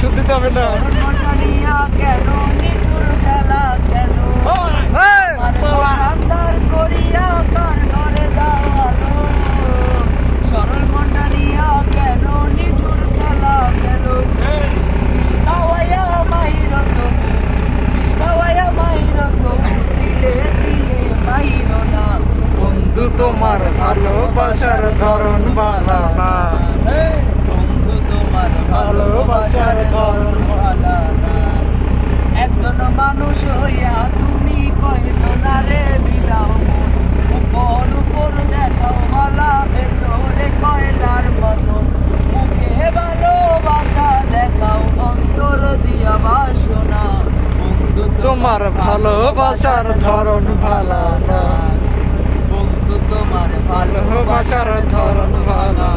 ওষুধ দিতে হবে না। কেন নিঠুর খেলা কেন সন্ধার করিয়া কার ঘরে দাওয়ালো সরল মন্ডলিয়া কেন নিঠুর খেলা কেন বিষ্কাওয়াইয়া মাইর তো দিলে দিলে মাইর না বন্ধু তোমার ভালোবাসার ধরন ভালো না, বন্ধু তোমার ভালোবাসার ধরন ভালো না। একজন মানুষ হইয়া তুমি কয়জনারে বিলাও উপর উপর দেখাও ভালা ভেতরে কয়লার মতন মুখে ভালোবাসা দেখাও অন্তর দিয়া বাসনা বন্ধু তোমার ভালোবাসার ধরন ভালো না, বন্ধু তোমার ভালোবাসার ধরন ভালো